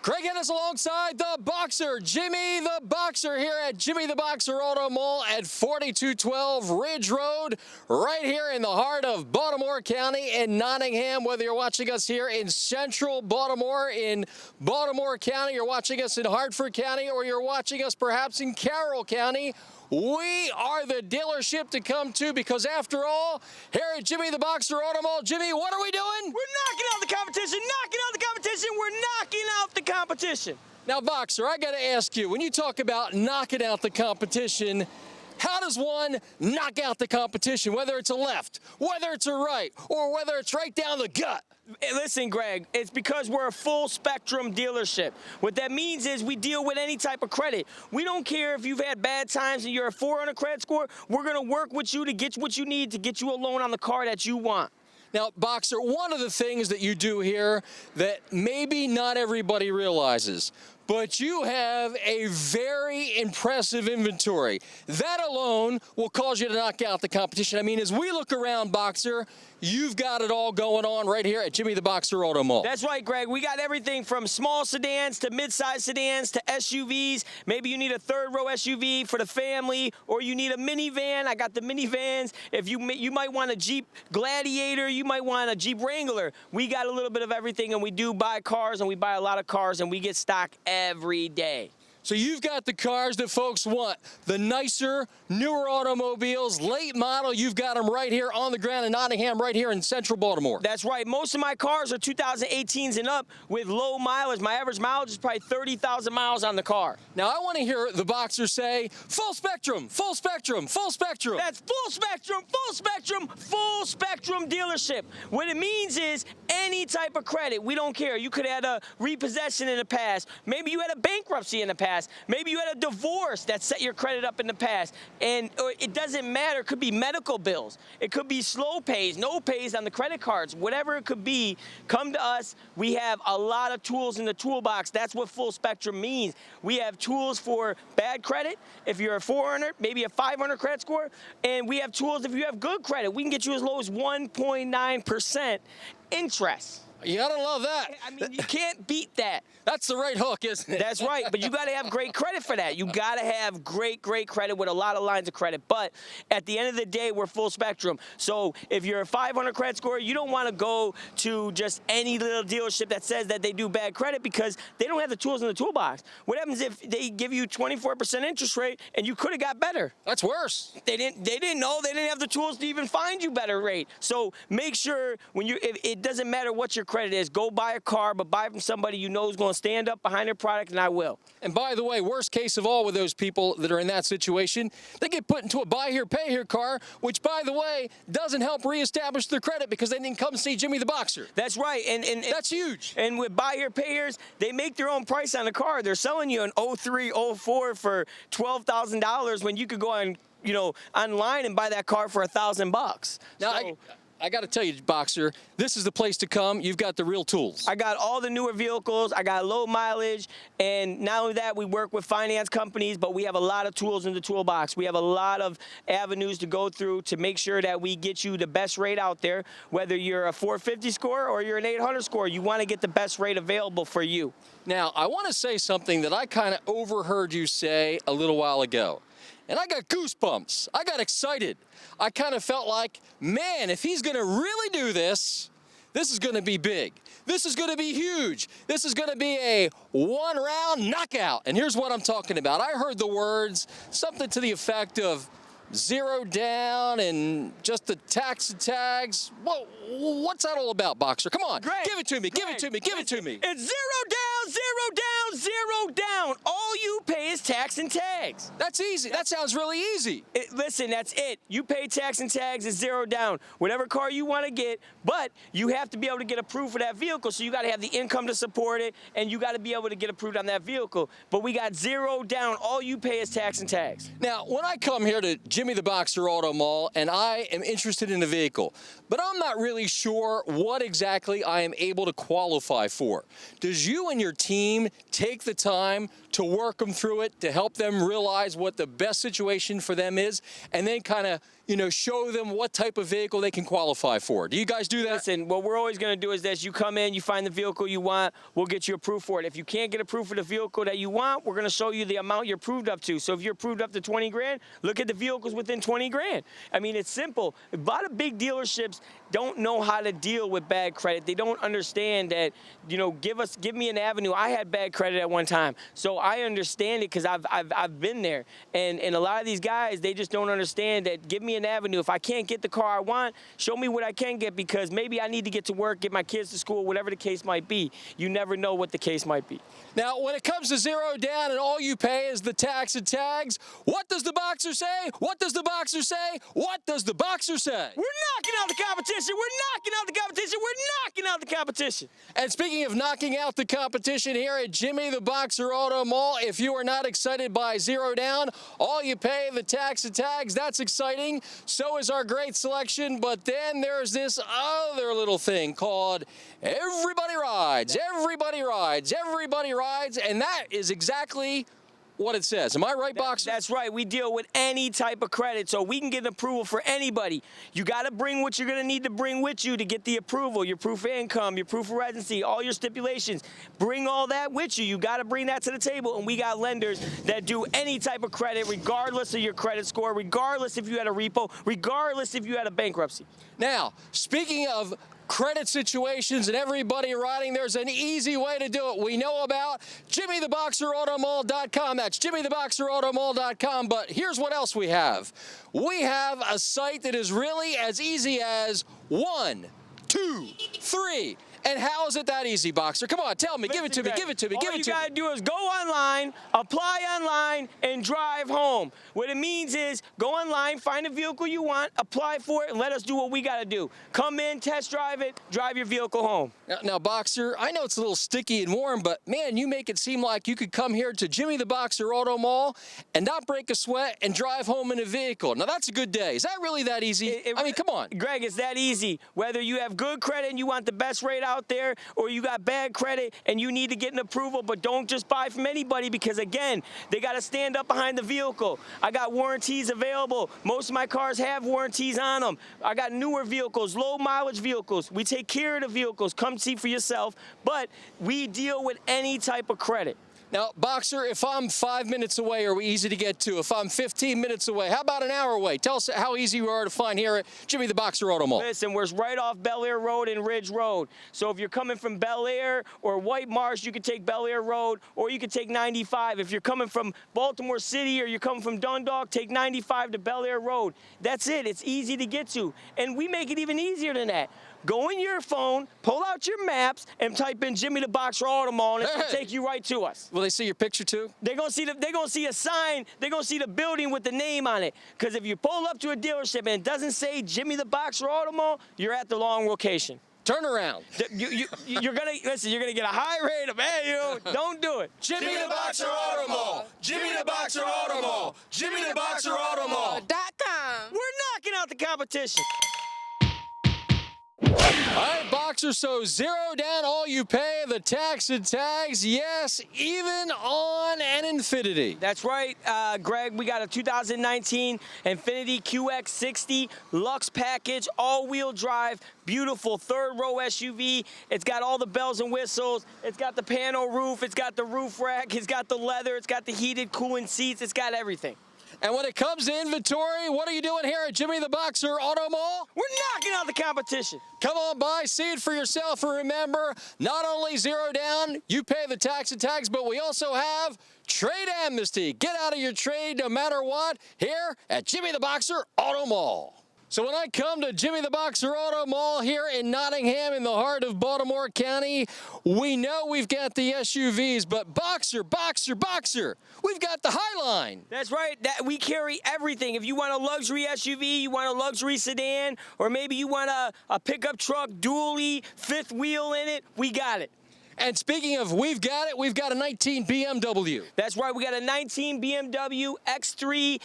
Greg Ennis alongside the Boxer, Jimmy the Boxer, here at Jimmy the Boxer Auto Mall at 4212 Ridge Road, right here in the heart of Baltimore County in Nottingham. Whether you're watching us here in central Baltimore, in Baltimore County, you're watching us in Hartford County, or you're watching us perhaps in Carroll County, we are the dealership to come to, because after all, here at Jimmy the Boxer Auto Mall, Jimmy, what are we doing? We're knocking out the competition, we're knocking out the competition. Now, Boxer, I got to ask you, when you talk about knocking out the competition, how does one knock out the competition, whether it's a left, whether it's a right, or whether it's right down the gut? Listen, Greg, it's because we're a full spectrum dealership. What that means is we deal with any type of credit. We don't care if you've had bad times and you're a 400 credit score. We're going to work with you to get what you need to get you a loan on the car that you want. Now, Boxer, one of the things that you do here that maybe not everybody realizes, but you have a very impressive inventory. That alone will cause you to knock out the competition. I mean, as we look around, Boxer, you've got it all going on right here at Jimmy the Boxer Auto Mall. That's right, Greg. We got everything from small sedans to mid-size sedans to SUVs. Maybe you need a third-row SUV for the family, or you need a minivan. I got the minivans. If you might want a Jeep Gladiator, you might want a Jeep Wrangler. We got a little bit of everything, and we do buy cars, and we buy a lot of cars, and we get stock every day. So you've got the cars that folks want, the nicer, newer automobiles, late model. You've got them right here on the ground in Nottingham, right here in central Baltimore. That's right. Most of my cars are 2018s and up with low mileage. My average mileage is probably 30,000 miles on the car. Now, I want to hear the Boxer say, full spectrum, full spectrum, full spectrum. That's full spectrum, full spectrum, full spectrum dealership. What it means is any type of credit. We don't care. You could have had a repossession in the past. Maybe you had a bankruptcy in the past. Maybe you had a divorce that set your credit up in the past. Or it doesn't matter. It could be medical bills. It could be slow pays, no pays on the credit cards. Whatever it could be, come to us. We have a lot of tools in the toolbox. That's what full spectrum means. We have tools for bad credit. If you're a 400, maybe a 500 credit score. And we have tools if you have good credit. We can get you as low as 1.9% interest. You gotta love that. I mean, you can't beat that. That's the right hook, isn't it? That's right, but you got to have great credit for that. You got to have great credit with a lot of lines of credit. But at the end of the day, we're full spectrum. So if you're a 500 credit score, you don't want to go to just any little dealership that says that they do bad credit, because they don't have the tools in the toolbox. What happens if they give you 24% interest rate and you could have got better? That's worse. They didn't know. They didn't have the tools to even find you better rate. So make sure it doesn't matter what your credit is, go buy a car, but buy from somebody you know is going to stand up behind their product, and I will. And by the way, worst case of all with those people that are in that situation, they get put into a buy here, pay here car, which, by the way, doesn't help reestablish their credit because they didn't come see Jimmy the Boxer. That's right. And that's huge. And with buy here, pay here's, they make their own price on the car. They're selling you an 03, 04 for $12,000 when you could go on, online and buy that car for $1,000. Now, I got to tell you, Boxer, this is the place to come. You've got the real tools. I got all the newer vehicles. I got low mileage. And not only that, we work with finance companies, but we have a lot of tools in the toolbox. We have a lot of avenues to go through to make sure that we get you the best rate out there. Whether you're a 450 score or you're an 800 score, you want to get the best rate available for you. Now, I want to say something that I kind of overheard you say a little while ago. And I got goosebumps. I got excited. I kind of felt like, man, if he's going to really do this, this is going to be big. This is going to be huge. This is going to be a one-round knockout. And here's what I'm talking about. I heard the words, something to the effect of 0 down and just the tax and tags. What's that all about, Boxer? Come on, Greg, give it to me, give it to me, give it to me. It's 0 down, 0 down, 0 down. All you pay is tax and tags. That's easy. That sounds really easy. Listen, that's it. You pay tax and tags, it's 0 down. Whatever car you want to get, but you have to be able to get approved for that vehicle, so you got to have the income to support it, and you got to be able to get approved on that vehicle. But we got 0 down. All you pay is tax and tags. Now, when I come here to Jimmy the Boxer Auto Mall and I am interested in a vehicle, but I'm not really sure what exactly I am able to qualify for, does you and your team take the time to work them through it, to help them realize what the best situation for them is, and then kind of, show them what type of vehicle they can qualify for. Do you guys do that? Listen, what we're always going to do is this. You come in, you find the vehicle you want, we'll get you approved for it. If you can't get approved for the vehicle that you want, we're going to show you the amount you're approved up to. So if you're approved up to 20 grand, look at the vehicles within 20 grand. I mean, it's simple. A lot of big dealerships don't know how to deal with bad credit. They don't understand that, give me an avenue. I had bad credit at one time, so I understand it because I've been there. And a lot of these guys, they just don't understand that. Give me an avenue. If I can't get the car I want, show me what I can get, because maybe I need to get to work, get my kids to school, whatever the case might be. You never know what the case might be. Now, when it comes to zero down and all you pay is the tax and tags, what does the boxer say? What does the boxer say? What does the boxer say? We're knocking out the competition. We're knocking out the competition. We're knocking out the competition. And speaking of knocking out the competition here at Jimmy the Boxer Auto Mall, if you are not excited by zero down, all you pay the tax and tags, that's exciting. So is our great selection. But then there's this other little thing called everybody rides, everybody rides, everybody rides, and that is exactly what it says. Am I right, Boxer? That's right. We deal with any type of credit, so we can get an approval for anybody. You got to bring what you're going to need to bring with you to get the approval, your proof of income, your proof of residency, all your stipulations. Bring all that with you. You got to bring that to the table, and we got lenders that do any type of credit, regardless of your credit score, regardless if you had a repo, regardless if you had a bankruptcy. Now, speaking of credit situations and everybody riding, there's an easy way to do it. We know about JimmyTheBoxerAutomall.com. That's JimmyTheBoxerAutomall.com. But here's what else we have. We have a site that is really as easy as 1, 2, 3. And how is it that easy, Boxer? Come on, tell me. Give it to me. Give it to me. Give it to me. All you got to do is go online, apply online, and drive home. What it means is go online, find a vehicle you want, apply for it, and let us do what we got to do. Come in, test drive it, drive your vehicle home. Now, Boxer, I know it's a little sticky and warm, but, man, you make it seem like you could come here to Jimmy the Boxer Auto Mall and not break a sweat and drive home in a vehicle. Now, that's a good day. Is that really that easy? I mean, come on. Greg, it's that easy. Whether you have good credit and you want the best rate out there, or you got bad credit and you need to get an approval, but don't just buy from anybody, because, again, they got to stand up behind the vehicle. I got warranties available. Most of my cars have warranties on them. I got newer vehicles, low mileage vehicles. We take care of the vehicles. Come see for yourself. But we deal with any type of credit. Now, Boxer, if I'm 5 minutes away, are we easy to get to? If I'm 15 minutes away, how about an hour away? Tell us how easy you are to find here at Jimmy the Boxer Auto Mall. Listen, we're right off Bel Air Road and Ridge Road. So if you're coming from Bel Air or White Marsh, you can take Bel Air Road, or you can take 95. If you're coming from Baltimore City or you're coming from Dundalk, take 95 to Bel Air Road. That's it. It's easy to get to. And we make it even easier than that. Go in your phone, pull out your maps, and type in Jimmy the Boxer Auto Mall, and it's gonna take you right to us. Will they see your picture too? They're gonna see a sign. They're gonna see the building with the name on it. Because if you pull up to a dealership and it doesn't say Jimmy the Boxer Auto Mall, you're at the wrong location. Turn around. You're gonna listen. You're gonna get a high rate of don't do it. Jimmy the Boxer Auto Mall. Jimmy the Boxer Auto Mall. Jimmy the Boxer Auto Mall.com. We're knocking out the competition. All right, Boxer, so zero down, all you pay, the tax and tags, yes, even on an Infiniti. That's right, Greg. We got a 2019 Infiniti QX60 Lux package, all-wheel drive, beautiful third-row SUV. It's got all the bells and whistles. It's got the panel roof. It's got the roof rack. It's got the leather. It's got the heated, cooling seats. It's got everything. And when it comes to inventory, what are you doing here at Jimmy the Boxer Auto Mall? We're knocking out the competition. Come on by, see it for yourself, and remember, not only zero down, you pay the tax and tags, but we also have trade amnesty. Get out of your trade no matter what here at Jimmy the Boxer Auto Mall. So when I come to Jimmy the Boxer Auto Mall here in Nottingham in the heart of Baltimore County, we know we've got the SUVs, but Boxer, we've got the Highline. That's right. We carry everything. If you want a luxury SUV, you want a luxury sedan, or maybe you want a pickup truck, dually, fifth wheel in it, we got it. And speaking of we've got a 19 BMW. That's right. We got a 19 BMW X3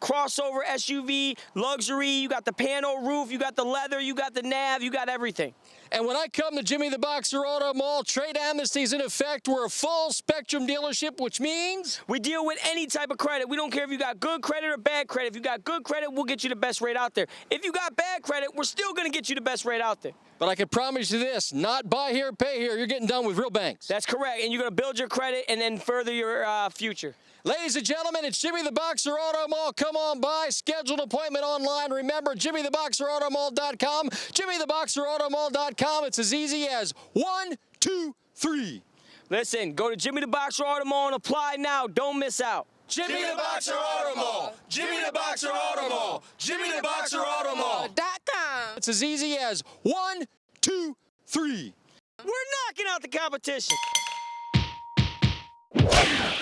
crossover SUV, luxury. You got the panel roof, you got the leather, you got the nav, you got everything. And when I come to Jimmy the Boxer Auto Mall, trade amnesty's in effect. We're a full spectrum dealership, which means we deal with any type of credit. We don't care if you got good credit or bad credit. If you got good credit, we'll get you the best rate out there. If you got bad credit, we're still going to get you the best rate out there. But I can promise you this, not buy here, pay here. You're getting done with real banks. That's correct. And you're going to build your credit and then further your future. Ladies and gentlemen, it's Jimmy the Boxer Auto Mall. Come on by, schedule an appointment online. Remember, JimmyTheBoxerAutomall.com, JimmyTheBoxerAutomall.com. It's as easy as 1, 2, 3. Listen, go to Jimmy the Boxer Auto Mall and apply now. Don't miss out. Jimmy the Boxer Auto Mall, Jimmy the Boxer Auto Mall, Jimmy the Boxer Auto Mall.com. It's as easy as 1, 2, 3. We're knocking out the competition.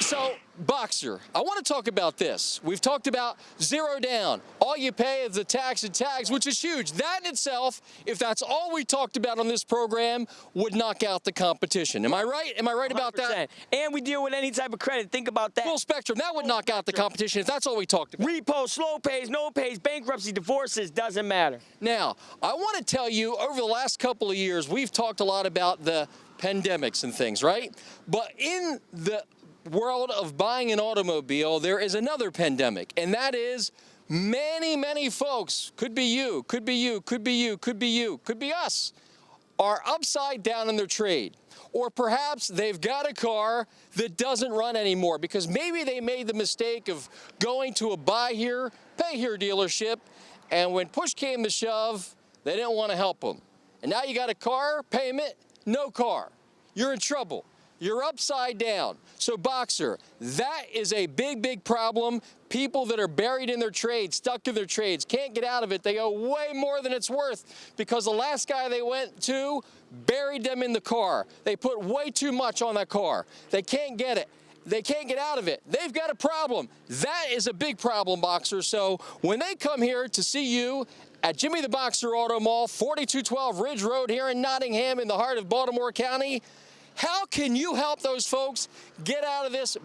So, Boxer, I want to talk about this. We've talked about zero down. All you pay is the tax and tags, which is huge. That in itself, if that's all we talked about on this program, would knock out the competition. Am I right? Am I right about 100%. that? And we deal with any type of credit. Think about that. Full spectrum. That would knock out the competition if that's all we talked about. Repo, slow pays, no pays, bankruptcy, divorces, doesn't matter. Now, I want to tell you, over the last couple of years, we've talked a lot about the pandemics and things, right? But in the world of buying an automobile, there is another pandemic, and that is many folks, could be you, could be you, could be you, could be you, could be us, are upside down in their trade. Or perhaps they've got a car that doesn't run anymore because maybe they made the mistake of going to a buy here, pay here dealership, and when push came to shove, they didn't want to help them. And now you got a car, payment, no car. You're in trouble. You're upside down. So, Boxer, that is a big problem. People that are buried in their trades, stuck in their trades, can't get out of it. They owe way more than it's worth because the last guy they went to buried them in the car. They put way too much on that car. They can't get it. They can't get out of it. They've got a problem. That is a big problem, Boxer. So when they come here to see you at Jimmy the Boxer Auto Mall, 4212 Ridge Road here in Nottingham in the heart of Baltimore County, how can you help those folks get out of this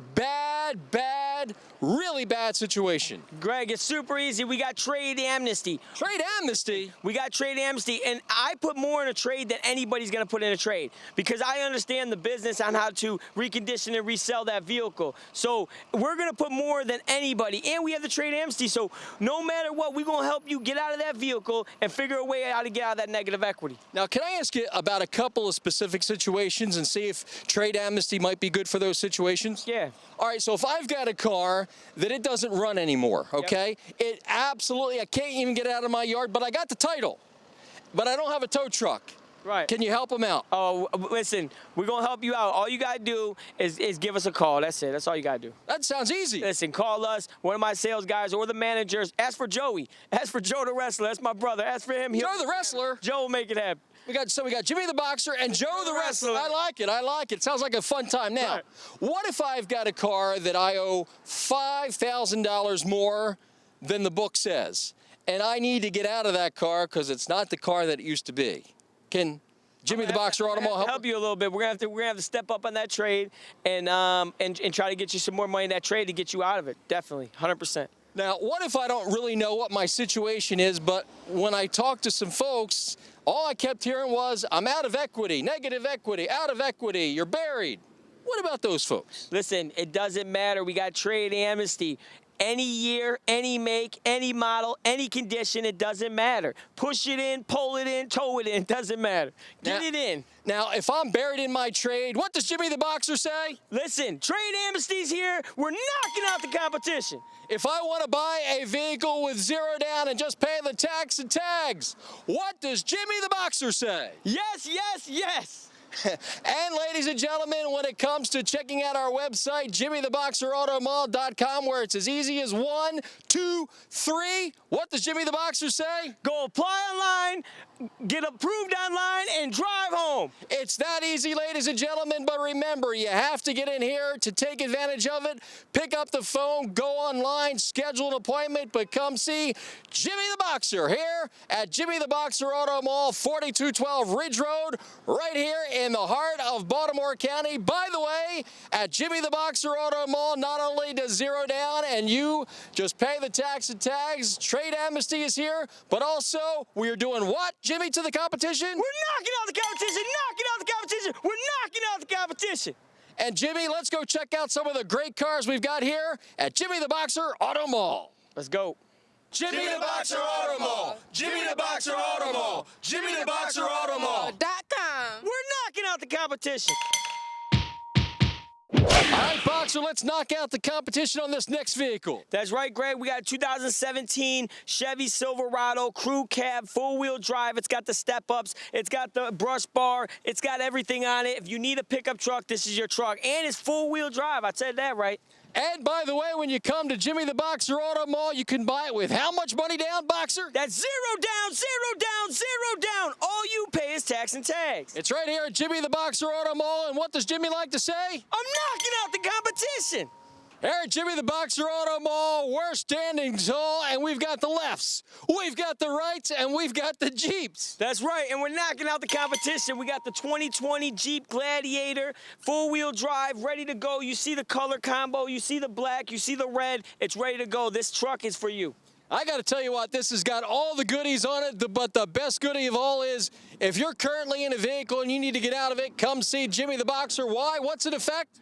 really bad situation? Greg, it's super easy. We got trade amnesty. Trade amnesty? We got trade amnesty, and I put more in a trade than anybody's going to put in a trade because I understand the business on how to recondition and resell that vehicle. So we're going to put more than anybody, and we have the trade amnesty. So no matter what, we're going to help you get out of that vehicle and figure a way how to get out of that negative equity. Now, can I ask you about a couple of specific situations and see if trade amnesty might be good for those situations? Yeah. All right, so if I've got a car that it doesn't run anymore, okay? Yep. It absolutely, I can't even get it out of my yard, but I got the title, but I don't have a tow truck. Right. Can you help them out? Oh, listen, we're going to help you out. All you got to do is give us a call. That's it. That's all you got to do. That sounds easy. Listen, call us, one of my sales guys or the managers. Ask for Joey. Ask for Joe the Wrestler. That's my brother. Ask for him. Joe the Wrestler? Joe will make it happen. We got Jimmy the Boxer and Joe the Wrestler. I like it. Sounds like a fun time. Now, right. What if I've got a car that I owe $5,000 more than the book says, and I need to get out of that car because it's not the car that it used to be? Can Jimmy the Boxer Auto Mall help you a little bit? We're gonna have to step up on that trade and try to get you some more money in that trade to get you out of it. Definitely, 100%. Now, what if I don't really know what my situation is, but when I talk to some folks, all I kept hearing was, I'm out of equity, negative equity, out of equity, you're buried. What about those folks? Listen, it doesn't matter. We got trade amnesty. Any year, any make, any model, any condition, it doesn't matter. Push it in, pull it in, tow it in, it doesn't matter. Get it in. Now, if I'm buried in my trade, what does Jimmy the Boxer say? Listen, trade amnesty's here. We're knocking out the competition. If I want to buy a vehicle with zero down and just pay the tax and tags, what does Jimmy the Boxer say? Yes, yes, yes. And ladies and gentlemen, when it comes to checking out our website, JimmyTheBoxerAutomall.com, where it's as easy as 1, 2, 3. What does Jimmy the Boxer say? Go apply online, get approved online, and drive home. It's that easy, ladies and gentlemen, but remember, you have to get in here to take advantage of it. Pick up the phone, go online, schedule an appointment, but come see Jimmy the Boxer here at Jimmy the Boxer Auto Mall, 4212 Ridge Road, right here in the heart of Baltimore County. By the way, at Jimmy the Boxer Auto Mall, not only does zero down and you just pay the tax and tags, trade amnesty is here, but also we are doing what, Jimmy, to the competition? We're knocking out the competition, knocking out the competition. We're knocking out the competition. And Jimmy, let's go check out some of the great cars we've got here at Jimmy the Boxer Auto Mall. Let's go. Jimmy the Boxer Auto Mall. Jimmy the Boxer Auto Mall. Jimmy the Boxer Auto Mall.com. We're knocking out the competition. All right, Boxer, let's knock out the competition on this next vehicle. That's right, Greg. We got a 2017 Chevy Silverado Crew Cab, four-wheel drive. It's got the step-ups. It's got the brush bar. It's got everything on it. If you need a pickup truck, this is your truck. And it's four-wheel drive. I said that right. And by the way, when you come to Jimmy the Boxer Auto Mall, you can buy it with how much money down, Boxer? That's zero down, zero down, zero down. All you pay is tax and tags. It's right here at Jimmy the Boxer Auto Mall. And what does Jimmy like to say? I'm knocking out the competition. Here at Jimmy the Boxer Auto Mall, we're standing tall, and we've got the lefts, we've got the rights, and we've got the Jeeps. That's right, and we're knocking out the competition. We got the 2020 Jeep Gladiator, four-wheel drive, ready to go. You see the color combo, you see the black, you see the red. It's ready to go. This truck is for you. I got to tell you what, this has got all the goodies on it, but the best goodie of all is if you're currently in a vehicle and you need to get out of it, come see Jimmy the Boxer. Why? What's it affect?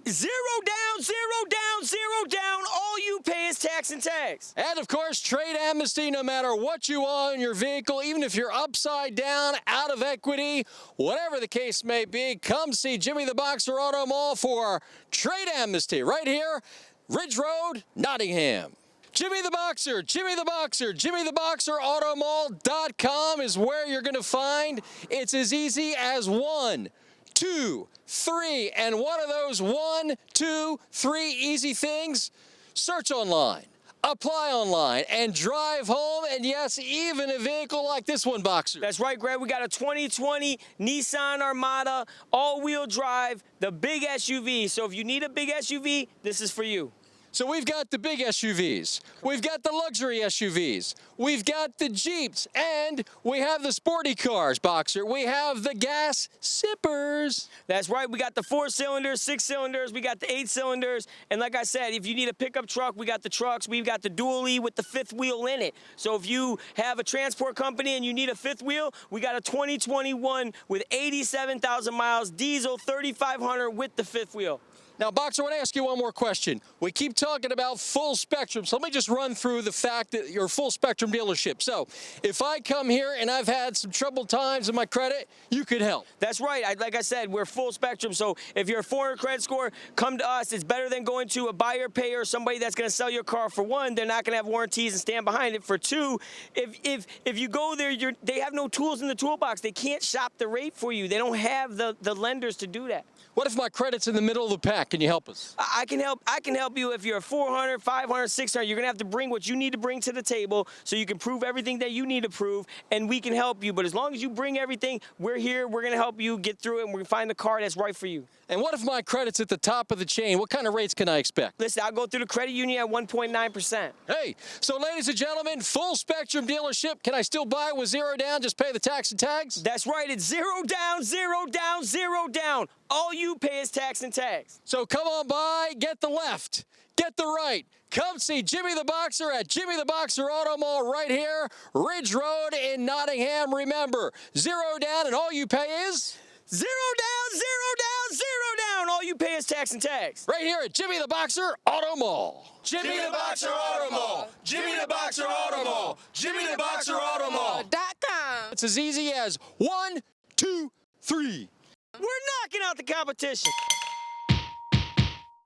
Zero down, zero down, zero down. All you pay is tax and tags. And, of course, trade amnesty no matter what you own in your vehicle, even if you're upside down, out of equity, whatever the case may be, come see Jimmy the Boxer Auto Mall for trade amnesty right here, Ridge Road, Nottingham. Jimmy the Boxer, Jimmy the Boxer, Jimmy the Boxer Automall.com is where you're going to find it's as easy as 1, 2, 3, and one of those 1, 2, 3 easy things, search online, apply online, and drive home, and yes, even a vehicle like this one, Boxer. That's right, Greg. We got a 2020 Nissan Armada, all-wheel drive, the big SUV. So if you need a big SUV, this is for you. So we've got the big SUVs, we've got the luxury SUVs, we've got the Jeeps, and we have the sporty cars, Boxer. We have the gas sippers. That's right. We got the 4 cylinders, 6 cylinders, we got the 8 cylinders, and like I said, if you need a pickup truck, we got the trucks. We've got the dually with the 5th wheel in it. So if you have a transport company and you need a 5th wheel, we got a 2021 with 87,000 miles, diesel, 3,500 with the 5th wheel. Now, Boxer, I want to ask you one more question. We keep talking about full spectrum, so let me just run through the fact that you're a full spectrum dealership. So if I come here and I've had some troubled times in my credit, you could help. That's right. Like I said, we're full spectrum. So if you're a 400 credit score, come to us. It's better than going to a buyer payer or somebody that's going to sell your car. For one, they're not going to have warranties and stand behind it. For two, if you go there, they have no tools in the toolbox. They can't shop the rate for you. They don't have the lenders to do that. What if my credit's in the middle of the pack? Can you help us? I can help you if you're a 400, 500, 600. You're going to have to bring what you need to bring to the table so you can prove everything that you need to prove, and we can help you. But as long as you bring everything, we're here. We're going to help you get through it, and we're going to find the car that's right for you. And what if my credit's at the top of the chain? What kind of rates can I expect? Listen, I'll go through the credit union at 1.9%. Hey, so ladies and gentlemen, full spectrum dealership. Can I still buy it with zero down? Just pay the tax and tags? That's right. It's zero down, zero down, zero down. All you pay is tax and tags. So come on by, get the left, get the right. Come see Jimmy the Boxer at Jimmy the Boxer Auto Mall right here, Ridge Road in Nottingham. Remember, zero down and all you pay is? Zero down, zero down, zero down. All you pay is tax and tags. Right here at Jimmy the Boxer Auto Mall. Jimmy the Boxer Auto Mall. Jimmy the Boxer Auto Mall. Jimmy the Boxer Auto Mall.com. It's as easy as 1, 2, 3. We're knocking out the competition.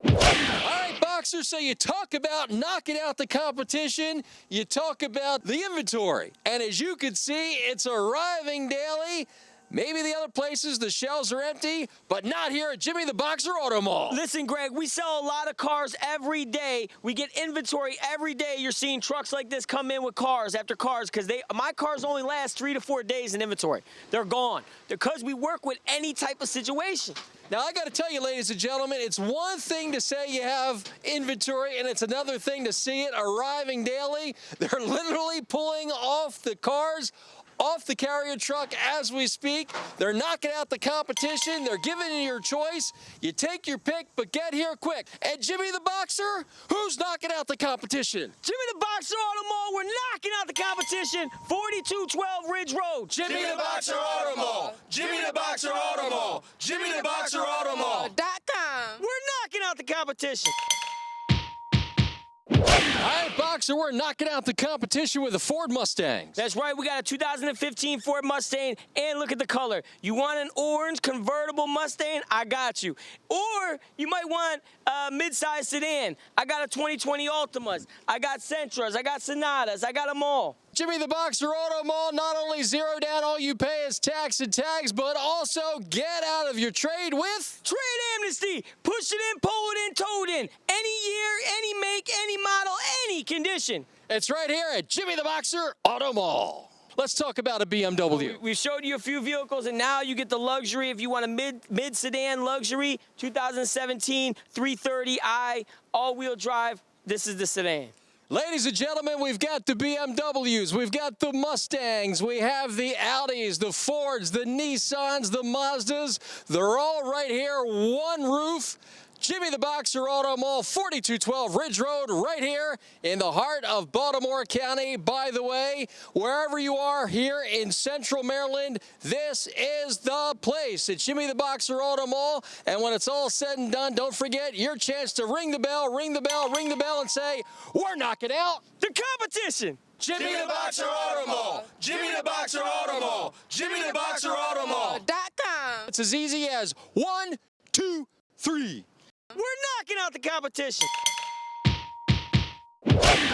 All right, Boxer, so you talk about knocking out the competition, you talk about the inventory, and as you can see, it's arriving daily. Maybe the other places, the shelves are empty, but not here at Jimmy the Boxer Auto Mall. Listen, Greg, we sell a lot of cars every day. We get inventory every day. You're seeing trucks like this come in with cars after cars because my cars only last 3 to 4 days in inventory. They're gone because we work with any type of situation. Now, I got to tell you, ladies and gentlemen, it's one thing to say you have inventory, and it's another thing to see it arriving daily. They're literally pulling off the cars off the carrier truck as we speak. They're knocking out the competition. They're giving you your choice. You take your pick, but get here quick. And Jimmy the Boxer, who's knocking out the competition? Jimmy the Boxer Auto Mall, we're knocking out the competition. 4212 Ridge Road. Jimmy the Boxer Auto Mall. Jimmy the Boxer Auto Mall. Jimmy the Boxer Auto Mall. We're knocking out the competition. All right, Boxer, we're knocking out the competition with the Ford Mustangs. That's right, we got a 2015 Ford Mustang, and look at the color. You want an orange convertible Mustang? I got you. Or you might want a mid-size sedan. I got a 2020 Altimas. I got Sentras. I got Sonatas. I got them all. Jimmy the Boxer Auto Mall, not only zero down, all you pay is tax and tags, but also get out of your trade with Trade amnesty. Push it in, pull it in, tow it in. Any year, any make, any model, any condition. It's right here at Jimmy the Boxer Auto Mall. Let's talk about a BMW. We showed you a few vehicles, and now you get the luxury. If you want a mid sedan luxury, 2017 330i, all-wheel drive, this is the sedan. Ladies and gentlemen, we've got the BMWs, we've got the Mustangs, we have the Audis, the Fords, the Nissans, the Mazdas. They're all right here, one roof. Jimmy the Boxer Auto Mall, 4212 Ridge Road, right here in the heart of Baltimore County. By the way, wherever you are here in Central Maryland, this is the place at Jimmy the Boxer Auto Mall. And when it's all said and done, don't forget your chance to ring the bell, ring the bell, ring the bell, and say, we're knocking out the competition. Jimmy the Boxer Auto Mall. Jimmy the Boxer Auto Mall. Jimmy the Boxer Auto Mall. It's as easy as 1, 2, 3. We're knocking out the competition.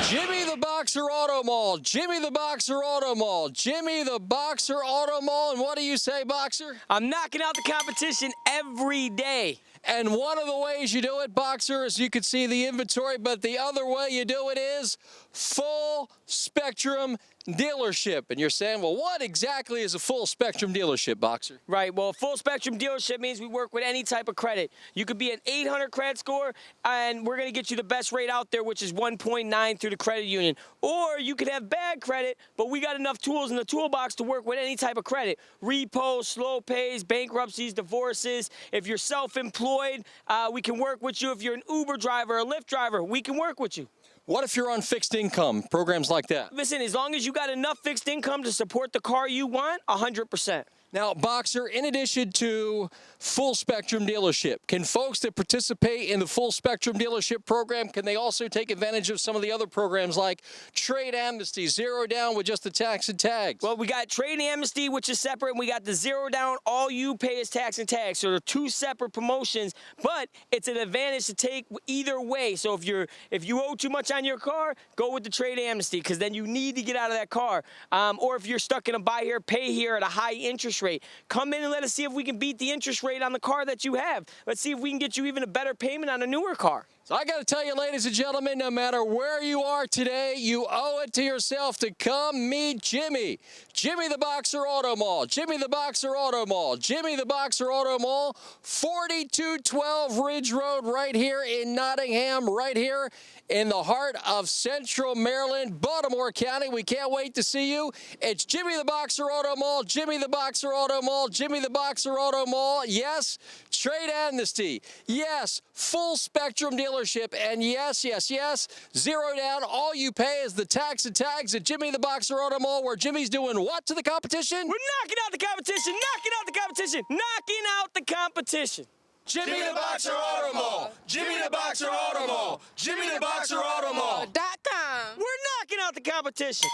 Jimmy the Boxer Auto Mall, Jimmy the Boxer Auto Mall, Jimmy the Boxer Auto Mall. And what do you say, Boxer? I'm knocking out the competition every day. And one of the ways you do it, Boxer, is you can see the inventory, but the other way you do it is full spectrum dealership. And you're saying, well, what exactly is a full spectrum dealership, Boxer? Right. Well, a full spectrum dealership means we work with any type of credit. You could be an 800 credit score, and we're going to get you the best rate out there, which is 1.9 through the credit union. Or you could have bad credit, but we got enough tools in the toolbox to work with any type of credit. Repo, slow pays, bankruptcies, divorces. If you're self-employed, we can work with you. If you're an Uber driver, a Lyft driver, we can work with you. What if you're on fixed income, programs like that? Listen, as long as you got enough fixed income to support the car you want, 100%. Now, Boxer, in addition to full spectrum dealership, can folks that participate in the full spectrum dealership program, can they also take advantage of some of the other programs like trade amnesty, zero down with just the tax and tags? Well, we got trade amnesty, which is separate, and we got the zero down, all you pay is tax and tags. So they're two separate promotions, but it's an advantage to take either way. So if you owe too much on your car, go with the trade amnesty, because then you need to get out of that car. Or if you're stuck in a buy here, pay here at a high interest rate, come in and let us see if we can beat the interest rate on the car that you have. Let's see if we can get you even a better payment on a newer car. So I got to tell you, ladies and gentlemen, no matter where you are today, you owe it to yourself to come meet Jimmy. Jimmy the Boxer Auto Mall, Jimmy the Boxer Auto Mall, Jimmy the Boxer Auto Mall, 4212 Ridge Road, right here in Nottingham, right here in the heart of Central Maryland, Baltimore County. We can't wait to see you. It's Jimmy the Boxer Auto Mall, Jimmy the Boxer Auto Mall, Jimmy the Boxer Auto Mall. Yes, trade amnesty. Yes, full spectrum dealership. And yes, yes, yes, zero down. All you pay is the tax and tags at Jimmy the Boxer Auto Mall, where Jimmy's doing what to the competition? We're knocking out the competition, knocking out the competition, knocking out the competition. Jimmy the Boxer Auto Mall. Jimmy the Boxer Auto Mall. Jimmy the Boxer Auto Mall. We're knocking out the competition.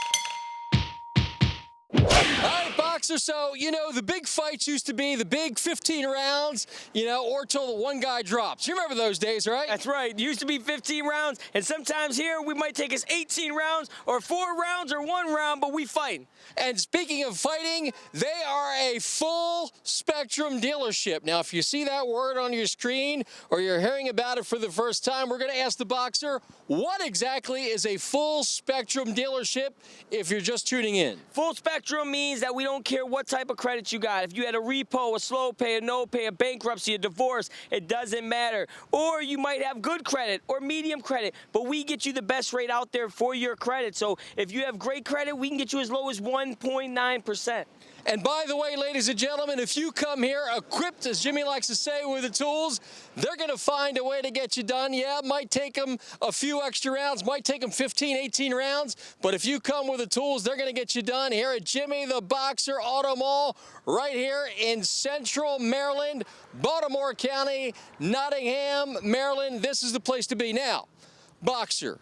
All right, Boxer, so, you know, the big fights used to be the big 15 rounds, you know, or till the one guy drops. You remember those days, right? That's right. It used to be 15 rounds, and sometimes here we might take us 18 rounds or 4 rounds or 1 round, but we fight. And speaking of fighting, they are a full spectrum dealership. Now, if you see that word on your screen or you're hearing about it for the first time, we're going to ask the Boxer, what exactly is a full spectrum dealership if you're just tuning in? Full spectrum means that we don't care what type of credit you got. If you had a repo, a slow pay, a no pay, a bankruptcy, a divorce, it doesn't matter. Or you might have good credit or medium credit, but we get you the best rate out there for your credit. So if you have great credit, we can get you as low as 1.9%. And by the way, ladies and gentlemen, if you come here equipped, as Jimmy likes to say, with the tools, they're going to find a way to get you done. Yeah, it might take them a few extra rounds, might take them 15, 18 rounds, but if you come with the tools, they're going to get you done here at Jimmy the Boxer Auto Mall, right here in Central Maryland, Baltimore County, Nottingham, Maryland. This is the place to be. Now, Boxer,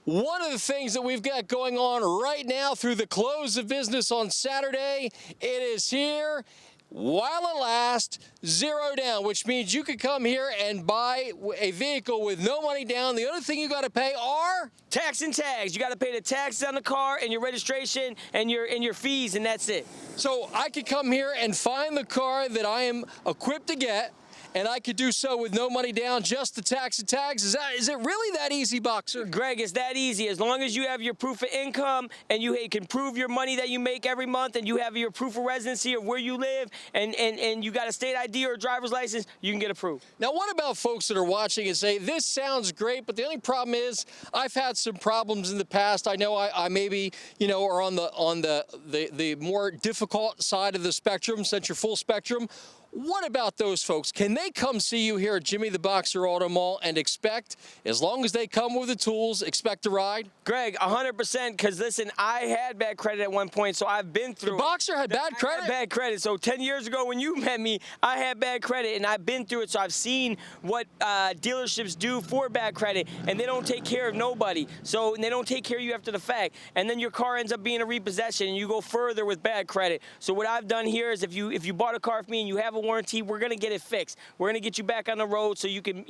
one of the things that we've got going on right now through the close of business on Saturday, it is here while it lasts, zero down, which means you could come here and buy a vehicle with no money down. The other thing you got to pay are tax and tags. You got to pay the taxes on the car and your registration and your fees, and that's it. So I could come here and find the car that I am equipped to get, and I could do so with no money down, just the tax and tags. Is it really that easy, Boxer? Greg, it's that easy. As long as you have your proof of income and you can prove your money that you make every month, and you have your proof of residency of where you live, and you got a state ID or a driver's license, you can get approved. Now, what about folks that are watching and say, this sounds great, but the only problem is I've had some problems in the past. I know I maybe, are on the more difficult side of the spectrum, since you're full spectrum. What about those folks? Can they come see you here at Jimmy the Boxer Auto Mall and expect, as long as they come with the tools, expect a ride? Greg, 100%, because listen, I had bad credit at one point, so I've been through it. The Boxer had bad credit? I had bad credit. So 10 years ago when you met me, I had bad credit, and I've been through it, so I've seen what dealerships do for bad credit, and they don't take care of nobody. So they don't take care of you after the fact, and then your car ends up being a repossession, and you go further with bad credit. So what I've done here is if you bought a car from me and you have a warranty, we're going to get it fixed. We're going to get you back on the road so you can,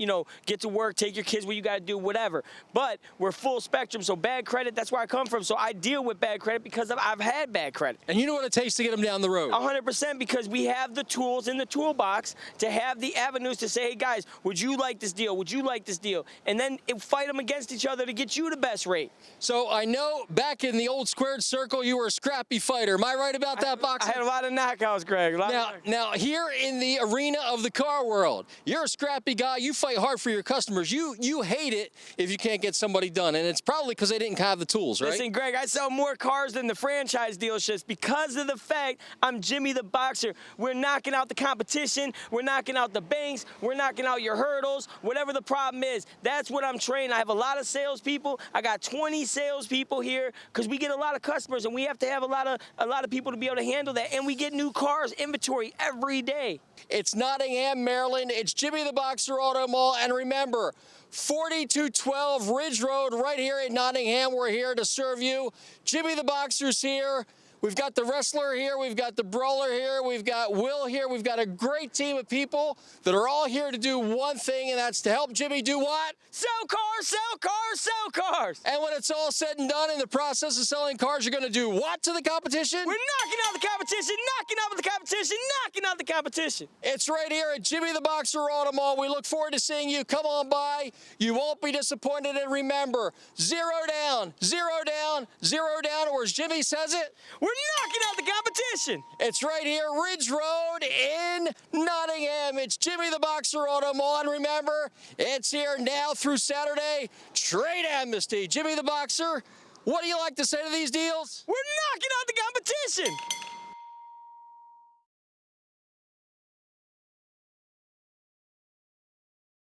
get to work, take your kids where you got to do, whatever. But we're full spectrum, so bad credit, that's where I come from. So I deal with bad credit because I've had bad credit. And you know what it takes to get them down the road? 100%, because we have the tools in the toolbox to have the avenues to say, hey, guys, would you like this deal? Would you like this deal? And then fight them against each other to get you the best rate. So I know back in the old squared circle, you were a scrappy fighter. Am I right about that, Boxer? I had a lot of knockouts, Greg. Now, here in the arena of the car world, you're a scrappy guy. You fight hard for your customers. You hate it if you can't get somebody done, and it's probably because they didn't have the tools, right? Listen, Greg, I sell more cars than the franchise dealerships because of the fact I'm Jimmy the Boxer. We're knocking out the competition. We're knocking out the banks. We're knocking out your hurdles. Whatever the problem is, that's what I'm trained. I have a lot of salespeople. I got 20 salespeople here because we get a lot of customers, and we have to have a lot of people to be able to handle that. And we get new cars inventory every day. It's Nottingham, Maryland. It's Jimmy the Boxer Auto Mall. And remember, 4212 Ridge Road right here in Nottingham. We're here to serve you. Jimmy the Boxer's here. We've got the wrestler here. We've got the brawler here. We've got Will here. We've got a great team of people that are all here to do one thing, and that's to help Jimmy do what? Sell cars, sell cars, sell cars. And when it's all said and done in the process of selling cars, you're going to do what to the competition? We're knocking out the competition, knocking out the competition, knocking out the competition. It's right here at Jimmy the Boxer Auto Mall. We look forward to seeing you. Come on by. You won't be disappointed. And remember, zero down, zero down, zero down, or as Jimmy says it, we're knocking out the competition. It's right here, Ridge Road in Nottingham. It's Jimmy the Boxer Auto Mall. And remember, it's here now through Saturday. Trade amnesty. Jimmy the Boxer, what do you like to say to these deals? We're knocking out the competition.